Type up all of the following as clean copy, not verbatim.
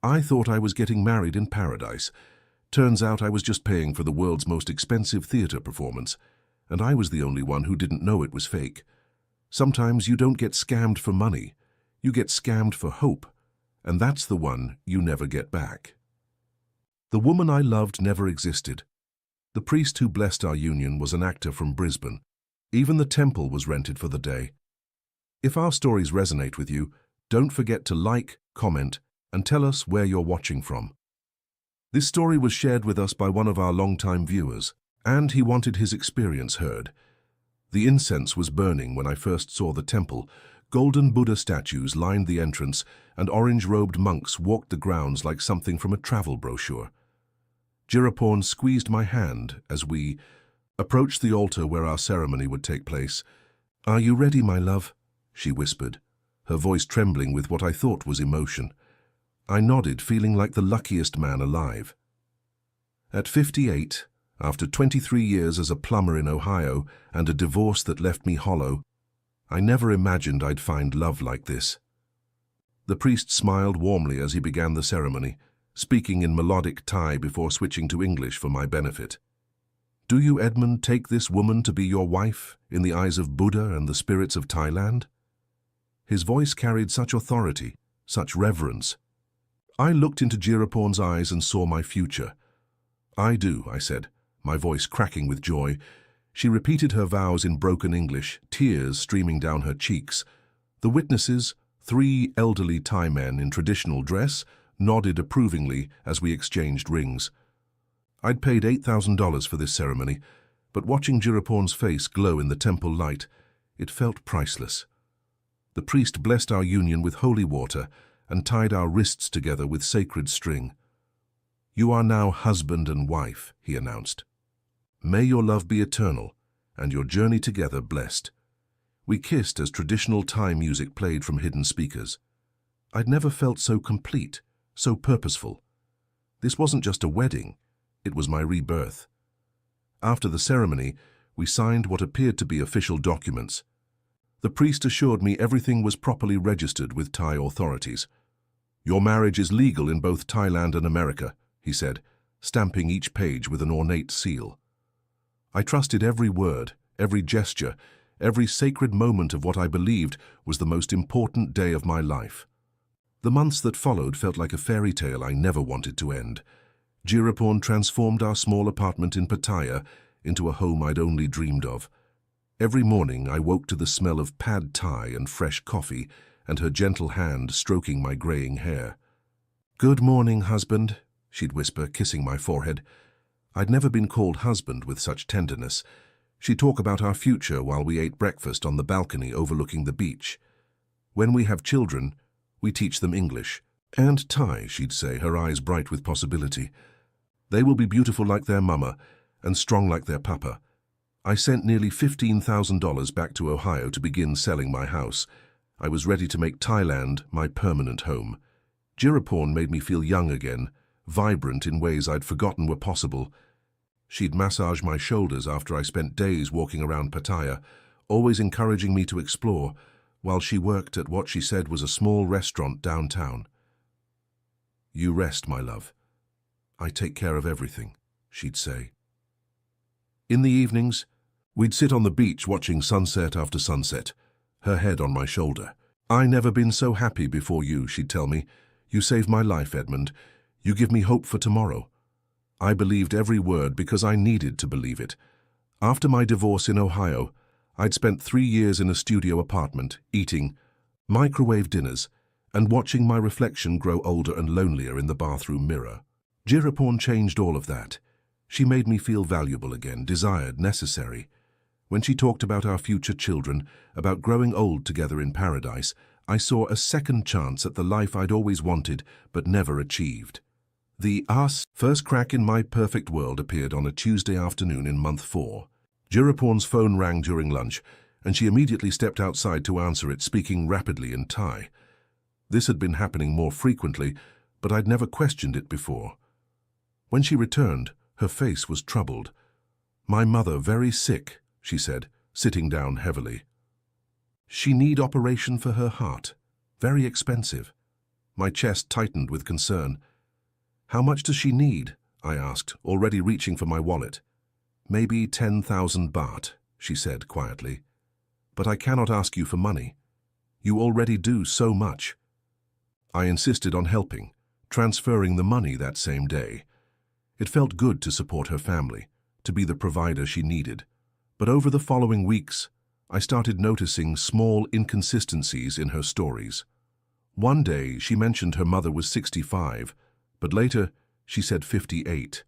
I thought I was getting married in paradise. Turns out I was just paying for the world's most expensive theater performance, and I was the only one who didn't know it was fake. Sometimes you don't get scammed for money, you get scammed for hope, and that's the one you never get back. The woman I loved never existed. The priest who blessed our union was an actor from Brisbane. Even the temple was rented for the day. If our stories resonate with you, don't forget to like, comment, and tell us where you're watching from. This story was shared with us by one of our longtime viewers, and he wanted his experience heard. The incense was burning when I first saw the temple. Golden Buddha statues lined the entrance, and orange-robed monks walked the grounds like something from a travel brochure. Jiraporn squeezed my hand as we approached the altar where our ceremony would take place. "Are you ready, my love?" she whispered, her voice trembling with what I thought was emotion. I nodded, feeling like the luckiest man alive. At 58, after 23 years as a plumber in Ohio and a divorce that left me hollow, I never imagined I'd find love like this. The priest smiled warmly as he began the ceremony, speaking in melodic Thai before switching to English for my benefit. "Do you, Edmund, take this woman to be your wife in the eyes of Buddha and the spirits of Thailand?" His voice carried such authority, such reverence. I looked into Jiraporn's eyes and saw my future. "I do," I said, my voice cracking with joy. She repeated her vows in broken English, tears streaming down her cheeks. The witnesses, 3 elderly Thai men in traditional dress, nodded approvingly as we exchanged rings. I'd paid $8,000 for this ceremony, but watching Jiraporn's face glow in the temple light, it felt priceless. The priest blessed our union with holy water and tied our wrists together with sacred string. "You are now husband and wife," he announced. "May your love be eternal, and your journey together blessed." We kissed as traditional Thai music played from hidden speakers. I'd never felt so complete, so purposeful. This wasn't just a wedding, it was my rebirth. After the ceremony, we signed what appeared to be official documents. The priest assured me everything was properly registered with Thai authorities. "Your marriage is legal in both Thailand and America," he said, stamping each page with an ornate seal. I trusted every word, every gesture, every sacred moment of what I believed was the most important day of my life. The months that followed felt like a fairy tale I never wanted to end. Jiraporn transformed our small apartment in Pattaya into a home I'd only dreamed of. Every morning I woke to the smell of pad thai and fresh coffee, and her gentle hand stroking my graying hair. "Good morning, husband," she'd whisper, kissing my forehead. I'd never been called husband with such tenderness. She'd talk about our future while we ate breakfast on the balcony overlooking the beach. "When we have children, we teach them English. And Thai," she'd say, her eyes bright with possibility. "They will be beautiful like their mama and strong like their papa." I sent nearly $15,000 back to Ohio to begin selling my house. I was ready to make Thailand my permanent home. Jiraporn made me feel young again, vibrant in ways I'd forgotten were possible. She'd massage my shoulders after I spent days walking around Pattaya, always encouraging me to explore, while she worked at what she said was a small restaurant downtown. "You rest, my love. I take care of everything," she'd say. In the evenings, we'd sit on the beach watching sunset after sunset, her head on my shoulder. "I never been so happy before you," she'd tell me. "You saved my life, Edmund. You give me hope for tomorrow." I believed every word because I needed to believe it. After my divorce in Ohio, I'd spent 3 years in a studio apartment, eating microwave dinners and watching my reflection grow older and lonelier in the bathroom mirror. Jiraporn changed all of that. She made me feel valuable again, desired, necessary. When she talked about our future children, about growing old together in paradise, I saw a second chance at the life I'd always wanted but never achieved. The first crack in my perfect world appeared on a Tuesday afternoon in month 4. Jiraporn's phone rang during lunch, and she immediately stepped outside to answer it, speaking rapidly in Thai. This had been happening more frequently, but I'd never questioned it before. When she returned, her face was troubled. "My mother very sick," she said, sitting down heavily. "She need operation for her heart. Very expensive." My chest tightened with concern. "How much does she need?" I asked, already reaching for my wallet. "Maybe 10,000 baht," she said quietly. "But I cannot ask you for money. You already do so much." I insisted on helping, transferring the money that same day. It felt good to support her family, to be the provider she needed. But over the following weeks, I started noticing small inconsistencies in her stories. One day, she mentioned her mother was 65, but later, she said 58.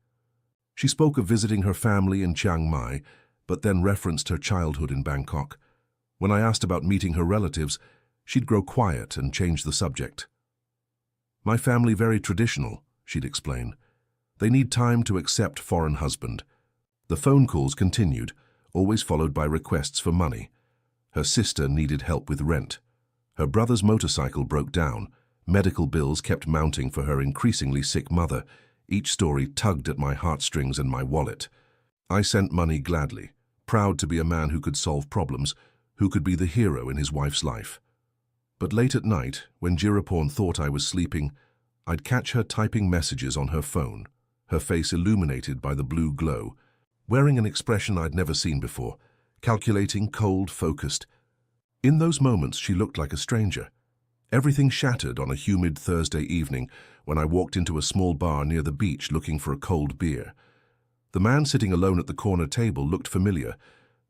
She spoke of visiting her family in Chiang Mai, but then referenced her childhood in Bangkok. When I asked about meeting her relatives, she'd grow quiet and change the subject. "My family very traditional," she'd explain. "They need time to accept foreign husband." The phone calls continued, always followed by requests for money. Her sister needed help with rent. Her brother's motorcycle broke down. Medical bills kept mounting for her increasingly sick mother. Each story tugged at my heartstrings and my wallet. I sent money gladly, proud to be a man who could solve problems, who could be the hero in his wife's life. But late at night, when Jiraporn thought I was sleeping, I'd catch her typing messages on her phone, her face illuminated by the blue glow, wearing an expression I'd never seen before, calculating, cold, focused. In those moments, she looked like a stranger. Everything shattered on a humid Thursday evening when I walked into a small bar near the beach looking for a cold beer. The man sitting alone at the corner table looked familiar,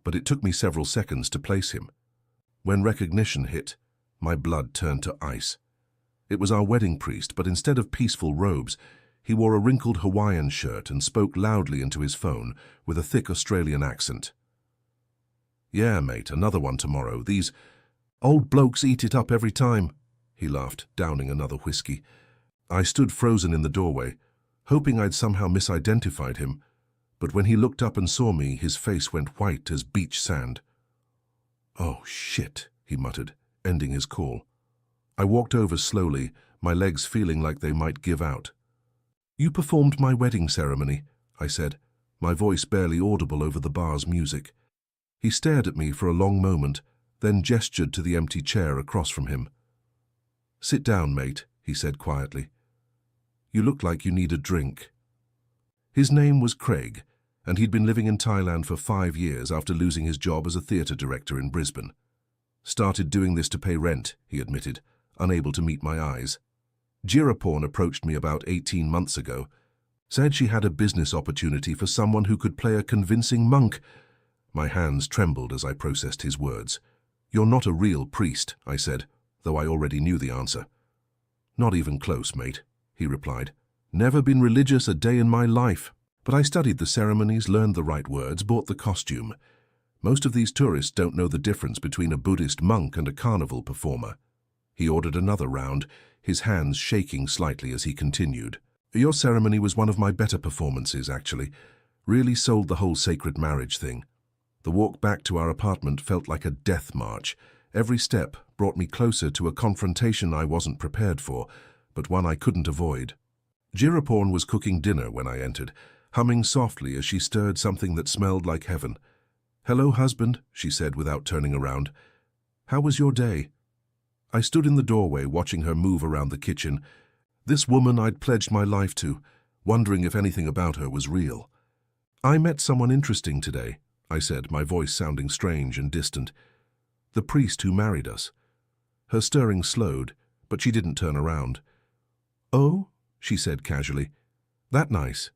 but it took me several seconds to place him. When recognition hit, my blood turned to ice. It was our wedding priest, but instead of peaceful robes, he wore a wrinkled Hawaiian shirt and spoke loudly into his phone with a thick Australian accent. "Yeah, mate, another one tomorrow. These old blokes eat it up every time," he laughed, downing another whiskey. I stood frozen in the doorway, hoping I'd somehow misidentified him, but when he looked up and saw me, his face went white as beach sand. "Oh, shit," he muttered, ending his call. I walked over slowly, my legs feeling like they might give out. "You performed my wedding ceremony," I said, my voice barely audible over the bar's music. He stared at me for a long moment, then gestured to the empty chair across from him. "Sit down, mate," he said quietly. "You look like you need a drink." His name was Craig, and he'd been living in Thailand for 5 years after losing his job as a theatre director in Brisbane. "Started doing this to pay rent," he admitted, unable to meet my eyes. "Jiraporn approached me about 18 months ago, said she had a business opportunity for someone who could play a convincing monk." My hands trembled as I processed his words. "You're not a real priest," I said, though I already knew the answer. "Not even close, mate," he replied. "Never been religious a day in my life. But I studied the ceremonies, learned the right words, bought the costume. Most of these tourists don't know the difference between a Buddhist monk and a carnival performer." He ordered another round, his hands shaking slightly as he continued. "Your ceremony was one of my better performances, actually. Really sold the whole sacred marriage thing. The walk back to our apartment felt like a death march. Every step brought me closer to a confrontation I wasn't prepared for, but one I couldn't avoid." Jiraporn was cooking dinner when I entered, humming softly as she stirred something that smelled like heaven. "Hello, husband," she said without turning around. "How was your day?" I stood in the doorway watching her move around the kitchen. This woman I'd pledged my life to, wondering if anything about her was real. "I met someone interesting today," I said, my voice sounding strange and distant. "The priest who married us." Her stirring slowed, but she didn't turn around. "Oh," she said casually. "That nice.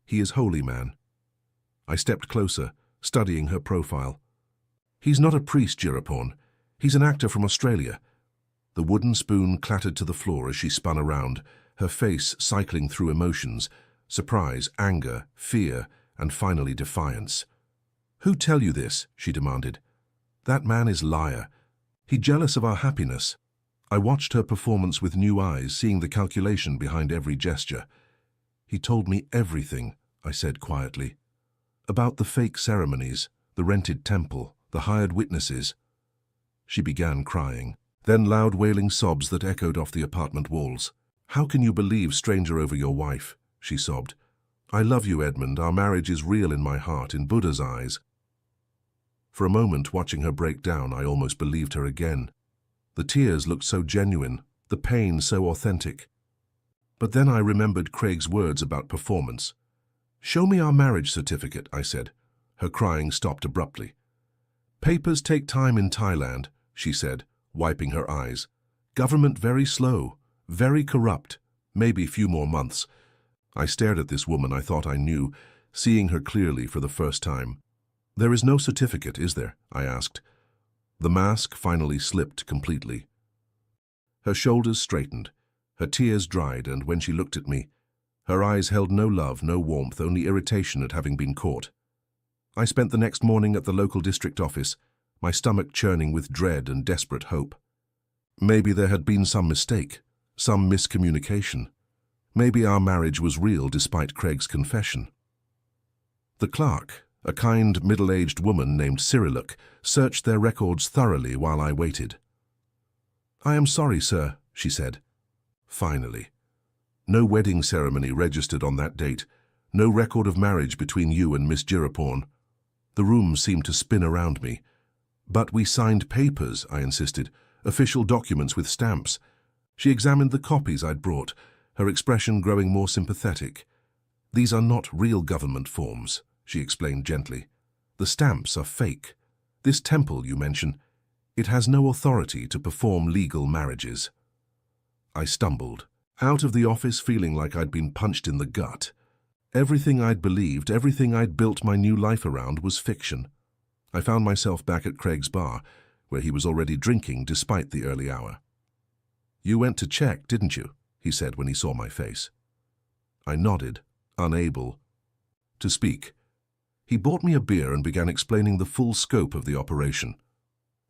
He is holy man." I stepped closer, studying her profile. "He's not a priest, Jiraporn. He's an actor from Australia." The wooden spoon clattered to the floor as she spun around, her face cycling through emotions: surprise, anger, fear, and finally defiance. "Who tell you this?" she demanded. "That man is liar. He jealous of our happiness." I watched her performance with new eyes, seeing the calculation behind every gesture. "He told me everything," I said quietly. "About the fake ceremonies, the rented temple, the hired witnesses." She began crying, then loud wailing sobs that echoed off the apartment walls. "How can you believe stranger over your wife?" she sobbed. "I love you, Edmund. Our marriage is real in my heart, in Buddha's eyes." For a moment, watching her break down, I almost believed her again. The tears looked so genuine, the pain so authentic. But then I remembered Craig's words about performance. "Show me our marriage certificate," I said. Her crying stopped abruptly. "Papers take time in Thailand," she said, wiping her eyes. "Government very slow, very corrupt, maybe few more months." I stared at this woman I thought I knew, seeing her clearly for the first time. "There is no certificate, is there?" I asked. The mask finally slipped completely. Her shoulders straightened, her tears dried, and when she looked at me, her eyes held no love, no warmth, only irritation at having been caught. I spent the next morning at the local district office, my stomach churning with dread and desperate hope. Maybe there had been some mistake, some miscommunication. Maybe our marriage was real despite Craig's confession. The clerk, a kind, middle-aged woman named Cyriluk, searched their records thoroughly while I waited. "I am sorry, sir," she said. Finally. No wedding ceremony registered on that date, no record of marriage between you and Miss Jiraporn. The room seemed to spin around me. "But we signed papers," I insisted, "official documents with stamps." She examined the copies I'd brought, her expression growing more sympathetic. "These are not real government forms," she explained gently. "The stamps are fake. This temple you mention, it has no authority to perform legal marriages." I stumbled, out of the office feeling like I'd been punched in the gut. Everything I'd believed, everything I'd built my new life around was fiction. I found myself back at Craig's bar, where he was already drinking despite the early hour. "You went to check, didn't you?" he said when he saw my face. I nodded, unable to speak. He bought me a beer and began explaining the full scope of the operation.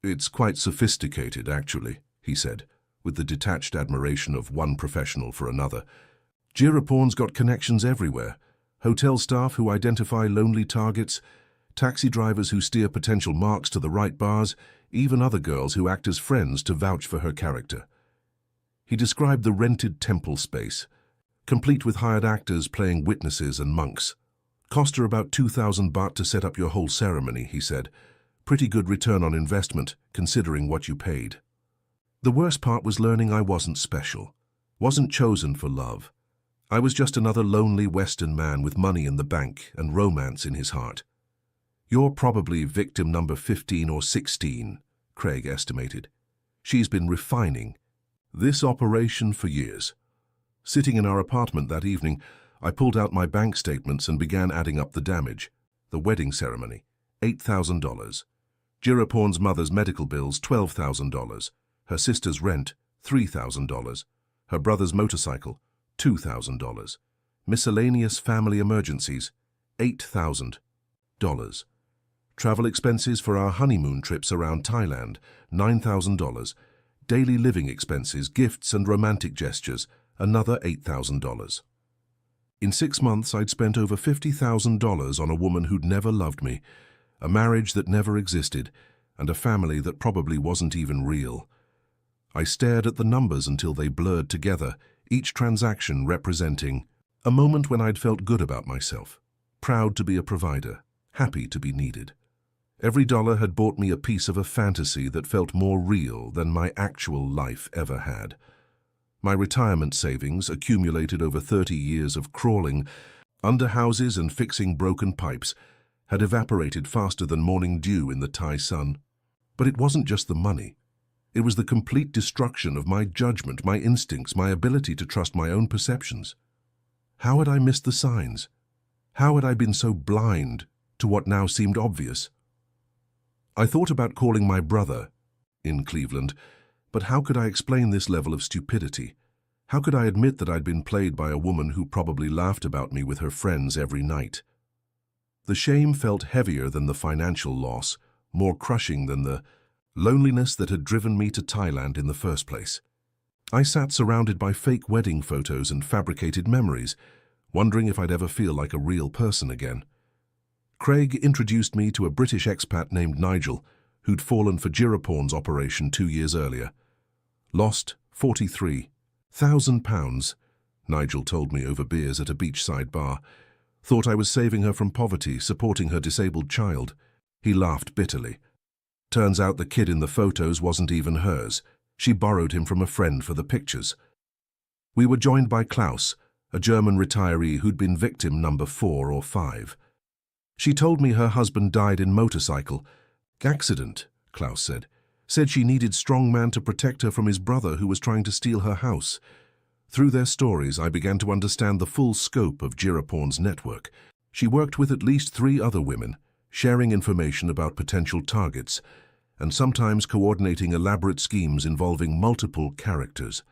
"It's quite sophisticated, actually," he said, with the detached admiration of one professional for another. "Jiraporn's got connections everywhere. Hotel staff who identify lonely targets, taxi drivers who steer potential marks to the right bars, even other girls who act as friends to vouch for her character." He described the rented temple space, complete with hired actors playing witnesses and monks. "Cost her about 2,000 baht to set up your whole ceremony," he said. "Pretty good return on investment, considering what you paid." The worst part was learning I wasn't special, wasn't chosen for love. I was just another lonely Western man with money in the bank and romance in his heart. "You're probably victim number 15 or 16, Craig estimated. "She's been refining this operation for years." Sitting in our apartment that evening, I pulled out my bank statements and began adding up the damage. The wedding ceremony, $8,000. Jiraporn's mother's medical bills, $12,000. Her sister's rent, $3,000. Her brother's motorcycle, $2,000. Miscellaneous family emergencies, $8,000. Travel expenses for our honeymoon trips around Thailand, $9,000. Daily living expenses, gifts and romantic gestures, another $8,000. In 6 months, I'd spent over $50,000 on a woman who'd never loved me, a marriage that never existed, and a family that probably wasn't even real. I stared at the numbers until they blurred together, each transaction representing a moment when I'd felt good about myself, proud to be a provider, happy to be needed. Every dollar had bought me a piece of a fantasy that felt more real than my actual life ever had. My retirement savings, accumulated over 30 years of crawling under houses and fixing broken pipes, had evaporated faster than morning dew in the Thai sun. But it wasn't just the money. It was the complete destruction of my judgment, my instincts, my ability to trust my own perceptions. How had I missed the signs? How had I been so blind to what now seemed obvious? I thought about calling my brother in Cleveland, but how could I explain this level of stupidity? How could I admit that I'd been played by a woman who probably laughed about me with her friends every night? The shame felt heavier than the financial loss, more crushing than the loneliness that had driven me to Thailand in the first place. I sat surrounded by fake wedding photos and fabricated memories, wondering if I'd ever feel like a real person again. Craig introduced me to a British expat named Nigel, who'd fallen for Jiraporn's operation 2 years earlier. Lost £43,000, Nigel told me over beers at a beachside bar. Thought I was saving her from poverty, supporting her disabled child. He laughed bitterly. Turns out the kid in the photos wasn't even hers. She borrowed him from a friend for the pictures. We were joined by Klaus, a German retiree who'd been victim number 4 or 5. She told me her husband died in motorcycle accident, Klaus said. Said she needed strong man to protect her from his brother who was trying to steal her house. Through their stories, I began to understand the full scope of Jiraporn's network. She worked with at least 3 other women, sharing information about potential targets, and sometimes coordinating elaborate schemes involving multiple characters.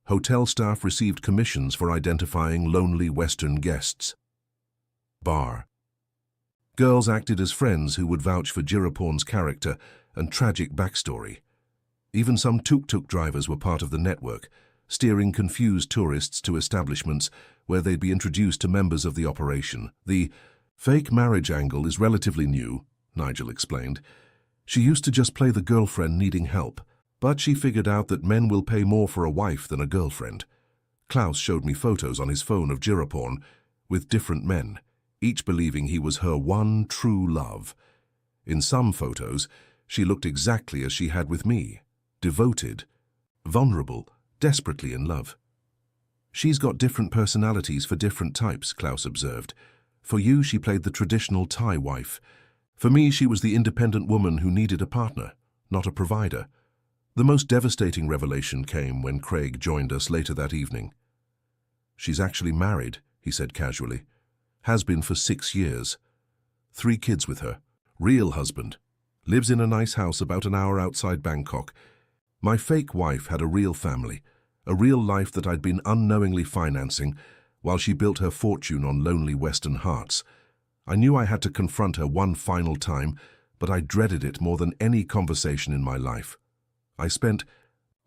Hotel staff received commissions for identifying lonely Western guests. Bar. Girls acted as friends who would vouch for Jiraporn's character and tragic backstory. Even some tuk-tuk drivers were part of the network, steering confused tourists to establishments where they'd be introduced to members of the operation. The fake marriage angle is relatively new, Nigel explained. She used to just play the girlfriend needing help, but she figured out that men will pay more for a wife than a girlfriend. Klaus showed me photos on his phone of Jiraporn with different men, each believing he was her one true love. In some photos, she looked exactly as she had with me, devoted, vulnerable, desperately in love. She's got different personalities for different types, Klaus observed. For you, she played the traditional Thai wife. For me, she was the independent woman who needed a partner, not a provider. The most devastating revelation came when Craig joined us later that evening. She's actually married, he said casually. Has been for 6 years. 3 kids with her. Real husband. Lives in a nice house about an hour outside Bangkok. My fake wife had a real family, a real life that I'd been unknowingly financing while she built her fortune on lonely Western hearts. I knew I had to confront her one final time, but I dreaded it more than any conversation in my life. I spent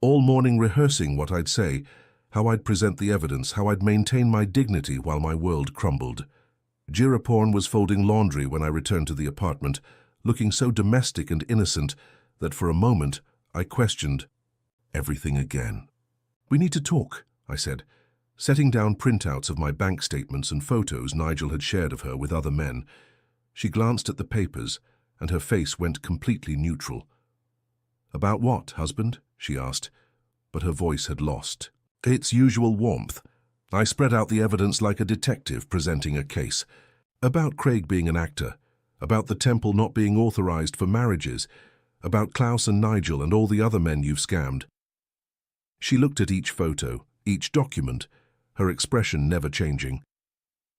all morning rehearsing what I'd say, how I'd present the evidence, how I'd maintain my dignity while my world crumbled. Jiraporn was folding laundry when I returned to the apartment, looking so domestic and innocent that for a moment I questioned everything again. We need to talk, I said, setting down printouts of my bank statements and photos Nigel had shared of her with other men. She glanced at the papers, and her face went completely neutral. About what, husband? She asked, but her voice had lost its usual warmth. I spread out the evidence like a detective presenting a case. About Craig being an actor, about the temple not being authorized for marriages, about Klaus and Nigel and all the other men you've scammed. She looked at each photo, each document, her expression never changing.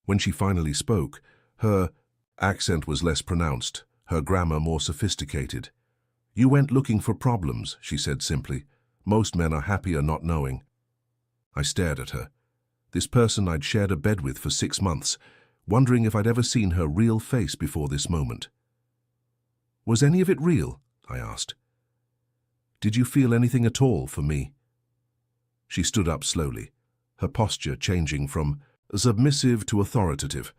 When she finally spoke, her accent was less pronounced, her grammar more sophisticated. You went looking for problems, she said simply. Most men are happier not knowing. I stared at her. This person I'd shared a bed with for 6 months, wondering if I'd ever seen her real face before this moment. Was any of it real? I asked. Did you feel anything at all for me? She stood up slowly, her posture changing from submissive to authoritative.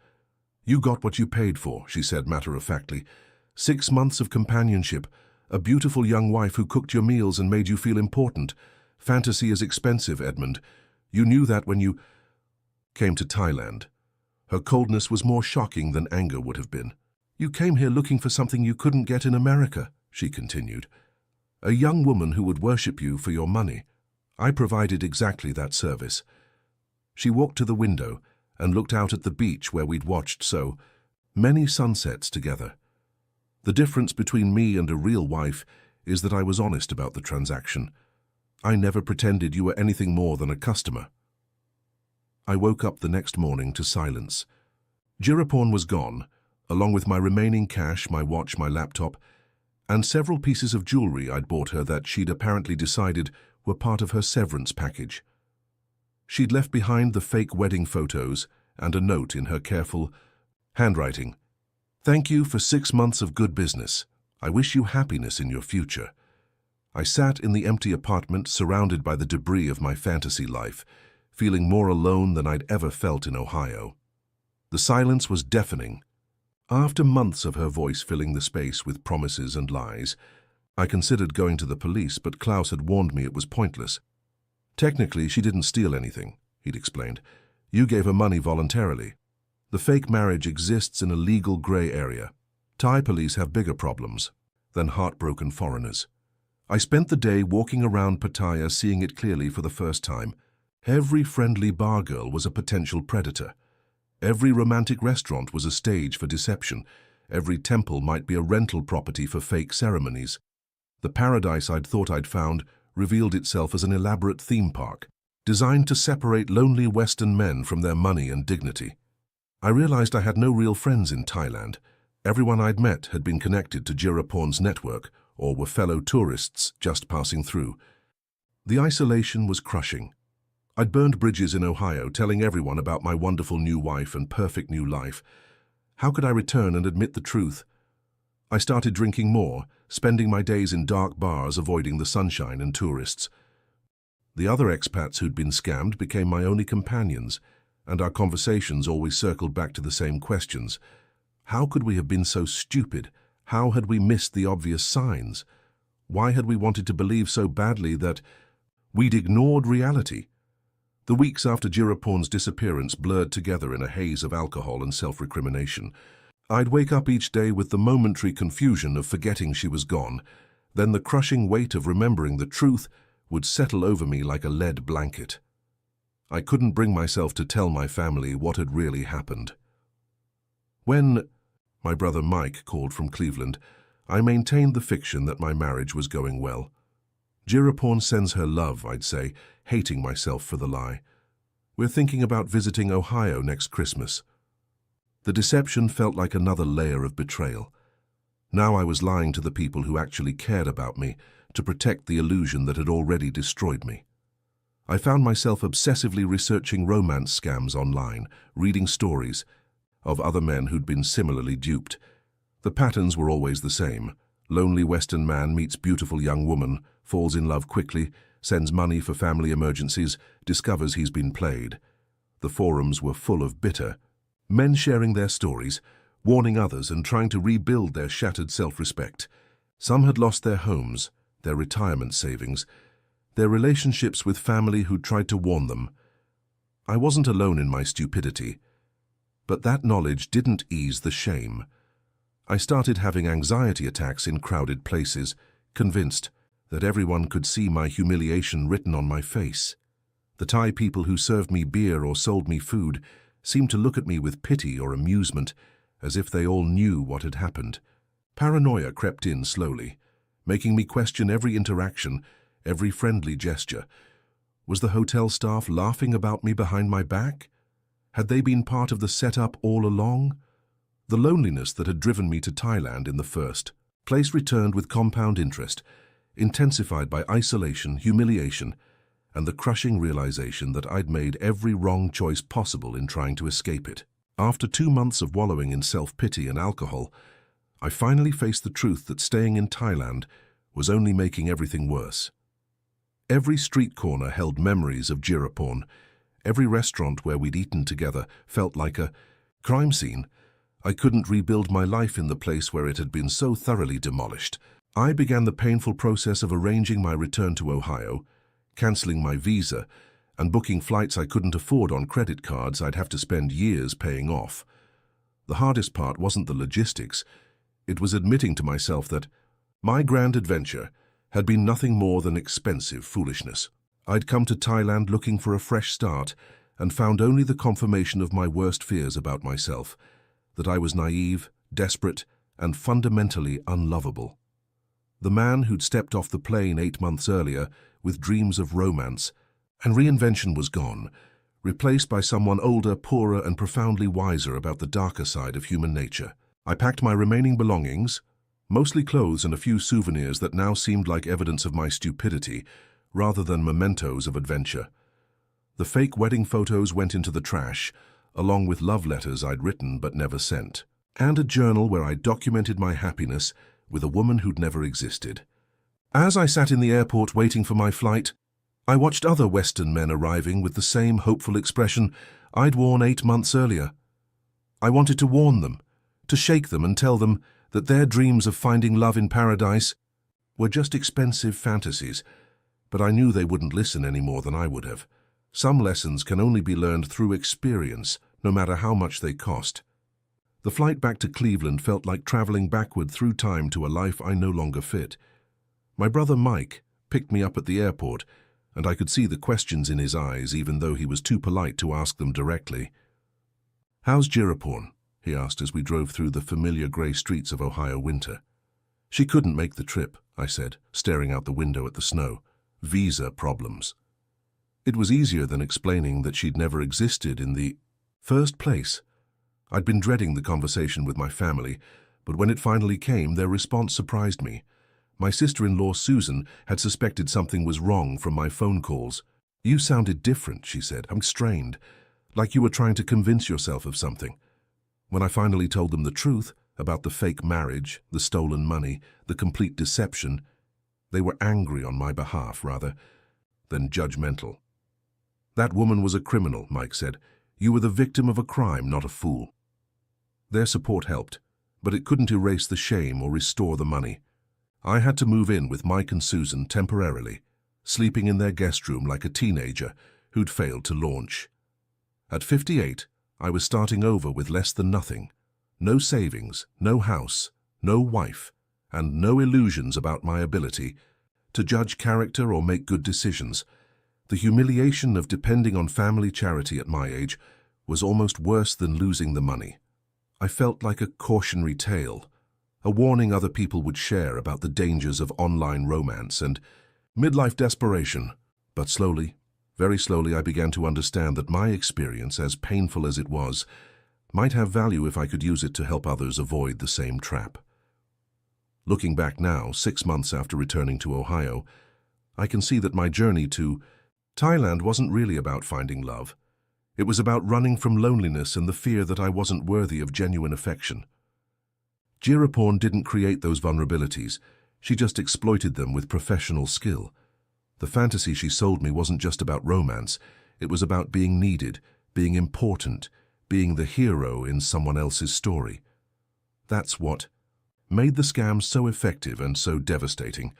You got what you paid for, she said matter-of-factly. 6 months of companionship, a beautiful young wife who cooked your meals and made you feel important. Fantasy is expensive, Edmund. You knew that when you came to Thailand. Her coldness was more shocking than anger would have been. You came here looking for something you couldn't get in America, she continued. A young woman who would worship you for your money. I provided exactly that service. She walked to the window and looked out at the beach where we'd watched so many sunsets together. The difference between me and a real wife is that I was honest about the transaction. I never pretended you were anything more than a customer. I woke up the next morning to silence. Jiraporn was gone, along with my remaining cash, my watch, my laptop, and several pieces of jewelry I'd bought her that she'd apparently decided were part of her severance package. She'd left behind the fake wedding photos and a note in her careful handwriting. Thank you for 6 months of good business. I wish you happiness in your future. I sat in the empty apartment surrounded by the debris of my fantasy life, feeling more alone than I'd ever felt in Ohio. The silence was deafening. After months of her voice filling the space with promises and lies, I considered going to the police, but Klaus had warned me it was pointless. Technically, she didn't steal anything, he'd explained. You gave her money voluntarily. The fake marriage exists in a legal grey area. Thai police have bigger problems than heartbroken foreigners. I spent the day walking around Pattaya, seeing it clearly for the first time. Every friendly bar girl was a potential predator. Every romantic restaurant was a stage for deception. Every temple might be a rental property for fake ceremonies. The paradise I'd thought I'd found revealed itself as an elaborate theme park, designed to separate lonely Western men from their money and dignity. I realized I had no real friends in Thailand. Everyone I'd met had been connected to Jiraporn's network or were fellow tourists just passing through. The isolation was crushing. I'd burned bridges in Ohio, telling everyone about my wonderful new wife and perfect new life. How could I return and admit the truth? I started drinking more, spending my days in dark bars, avoiding the sunshine and tourists. The other expats who'd been scammed became my only companions, and our conversations always circled back to the same questions. How could we have been so stupid? How had we missed the obvious signs? Why had we wanted to believe so badly that we'd ignored reality? The weeks after Jiraporn's disappearance blurred together in a haze of alcohol and self-recrimination. I'd wake up each day with the momentary confusion of forgetting she was gone. Then the crushing weight of remembering the truth would settle over me like a lead blanket. I couldn't bring myself to tell my family what had really happened. When my brother Mike called from Cleveland, I maintained the fiction that my marriage was going well. Jiraporn sends her love, I'd say, hating myself for the lie. We're thinking about visiting Ohio next Christmas. The deception felt like another layer of betrayal. Now I was lying to the people who actually cared about me to protect the illusion that had already destroyed me. I found myself obsessively researching romance scams online, reading stories of other men who'd been similarly duped. The patterns were always the same. Lonely Western man meets beautiful young woman, falls in love quickly, sends money for family emergencies, discovers he's been played. The forums were full of bitter men sharing their stories, warning others and trying to rebuild their shattered self-respect. Some had lost their homes, their retirement savings, their relationships with family who tried to warn them. I wasn't alone in my stupidity, but that knowledge didn't ease the shame. I started having anxiety attacks in crowded places, convinced that everyone could see my humiliation written on my face. The Thai people who served me beer or sold me food seemed to look at me with pity or amusement, as if they all knew what had happened. Paranoia crept in slowly, making me question every interaction, every friendly gesture. Was the hotel staff laughing about me behind my back? Had they been part of the setup all along? The loneliness that had driven me to Thailand in the first place returned with compound interest, intensified by isolation, humiliation, and the crushing realization that I'd made every wrong choice possible in trying to escape it. After 2 months of wallowing in self-pity and alcohol, I finally faced the truth that staying in Thailand was only making everything worse. Every street corner held memories of Jiraporn. Every restaurant where we'd eaten together felt like a crime scene. I couldn't rebuild my life in the place where it had been so thoroughly demolished. I began the painful process of arranging my return to Ohio, cancelling my visa, and booking flights I couldn't afford on credit cards I'd have to spend years paying off. The hardest part wasn't the logistics. It was admitting to myself that my grand adventure had been nothing more than expensive foolishness. I'd come to Thailand looking for a fresh start and found only the confirmation of my worst fears about myself, that I was naive, desperate, and fundamentally unlovable. The man who'd stepped off the plane 8 months earlier with dreams of romance and reinvention was gone, replaced by someone older, poorer, and profoundly wiser about the darker side of human nature. I packed my remaining belongings, mostly clothes and a few souvenirs that now seemed like evidence of my stupidity rather than mementos of adventure. The fake wedding photos went into the trash, along with love letters I'd written but never sent, and a journal where I documented my happiness with a woman who'd never existed. As I sat in the airport waiting for my flight, I watched other Western men arriving with the same hopeful expression I'd worn 8 months earlier. I wanted to warn them, to shake them and tell them that their dreams of finding love in paradise were just expensive fantasies, but I knew they wouldn't listen any more than I would have. Some lessons can only be learned through experience, no matter how much they cost. The flight back to Cleveland felt like traveling backward through time to a life I no longer fit. My brother Mike picked me up at the airport, and I could see the questions in his eyes even though he was too polite to ask them directly. "How's Jiraporn?" he asked as we drove through the familiar grey streets of Ohio winter. "She couldn't make the trip," I said, staring out the window at the snow. "Visa problems." It was easier than explaining that she'd never existed in the first place. I'd been dreading the conversation with my family, but when it finally came, their response surprised me. My sister-in-law Susan had suspected something was wrong from my phone calls. "You sounded different," she said. "I'm strained, like you were trying to convince yourself of something." When I finally told them the truth about the fake marriage, the stolen money, the complete deception, they were angry on my behalf rather than judgmental. "That woman was a criminal," Mike said. "You were the victim of a crime, not a fool." Their support helped, but it couldn't erase the shame or restore the money. I had to move in with Mike and Susan temporarily, sleeping in their guest room like a teenager who'd failed to launch. At 58, I was starting over with less than nothing. No savings, no house, no wife, and no illusions about my ability to judge character or make good decisions. The humiliation of depending on family charity at my age was almost worse than losing the money. I felt like a cautionary tale, a warning other people would share about the dangers of online romance and midlife desperation. But slowly, very slowly, I began to understand that my experience, as painful as it was, might have value if I could use it to help others avoid the same trap. Looking back now, 6 months after returning to Ohio, I can see that my journey to Thailand wasn't really about finding love. It was about running from loneliness and the fear that I wasn't worthy of genuine affection. Jiraporn didn't create those vulnerabilities. She just exploited them with professional skill. The fantasy she sold me wasn't just about romance. It was about being needed, being important, being the hero in someone else's story. That's what made the scam so effective and so devastating.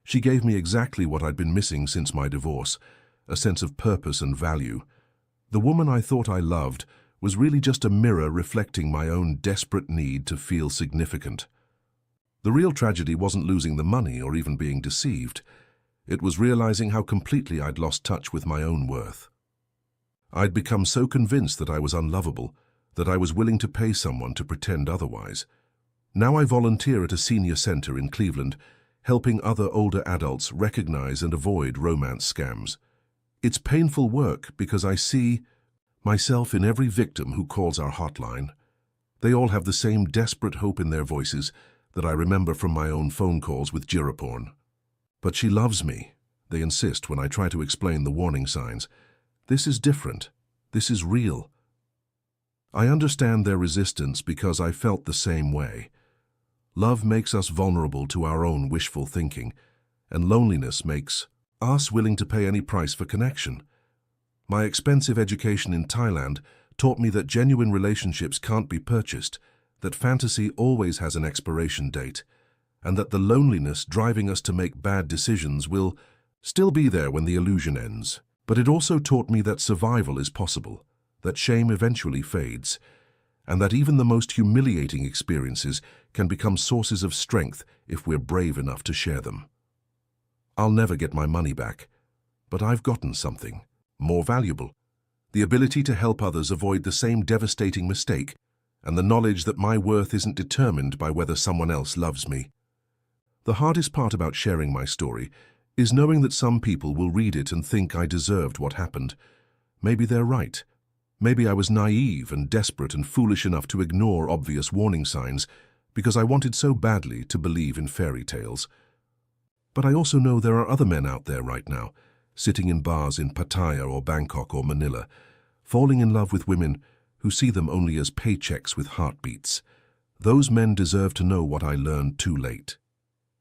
She gave me exactly what I'd been missing since my divorce, a sense of purpose and value. The woman I thought I loved was really just a mirror reflecting my own desperate need to feel significant. The real tragedy wasn't losing the money or even being deceived. It was realizing how completely I'd lost touch with my own worth. I'd become so convinced that I was unlovable that I was willing to pay someone to pretend otherwise. Now I volunteer at a senior center in Cleveland, helping other older adults recognize and avoid romance scams. It's painful work because I see myself in every victim who calls our hotline. They all have the same desperate hope in their voices that I remember from my own phone calls with Jiraporn. "But she loves me," they insist when I try to explain the warning signs. "This is different. This is real." I understand their resistance because I felt the same way. Love makes us vulnerable to our own wishful thinking, and loneliness makes us willing to pay any price for connection. My expensive education in Thailand taught me that genuine relationships can't be purchased, that fantasy always has an expiration date, and that the loneliness driving us to make bad decisions will still be there when the illusion ends. But it also taught me that survival is possible, that shame eventually fades, and that even the most humiliating experiences can become sources of strength if we're brave enough to share them. I'll never get my money back, but I've gotten something more valuable: the ability to help others avoid the same devastating mistake, and the knowledge that my worth isn't determined by whether someone else loves me. The hardest part about sharing my story is knowing that some people will read it and think I deserved what happened. Maybe they're right. Maybe I was naive and desperate and foolish enough to ignore obvious warning signs because I wanted so badly to believe in fairy tales. But I also know there are other men out there right now, sitting in bars in Pattaya or Bangkok or Manila, falling in love with women who see them only as paychecks with heartbeats. Those men deserve to know what I learned too late.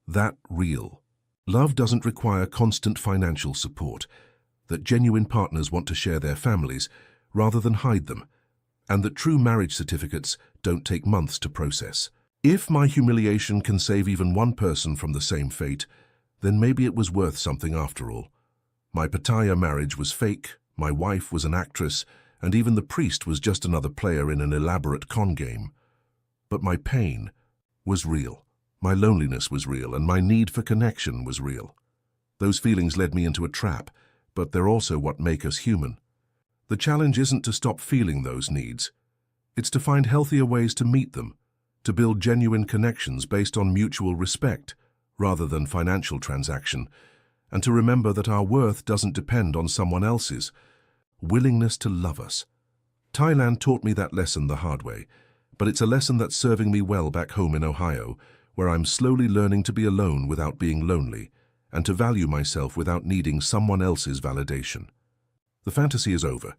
That real love doesn't require constant financial support, that genuine partners want to share their families rather than hide them, and that true marriage certificates don't take months to process. If my humiliation can save even one person from the same fate, then maybe it was worth something after all. My Pattaya marriage was fake, my wife was an actress, and even the priest was just another player in an elaborate con game. But my pain was real. My loneliness was real, and my need for connection was real. Those feelings led me into a trap, but they're also what make us human. The challenge isn't to stop feeling those needs. It's to find healthier ways to meet them, to build genuine connections based on mutual respect, rather than financial transaction, and to remember that our worth doesn't depend on someone else's willingness to love us. Thailand taught me that lesson the hard way, but it's a lesson that's serving me well back home in Ohio, where I'm slowly learning to be alone without being lonely, and to value myself without needing someone else's validation. The fantasy is over,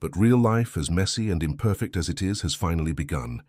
but real life, as messy and imperfect as it is, has finally begun.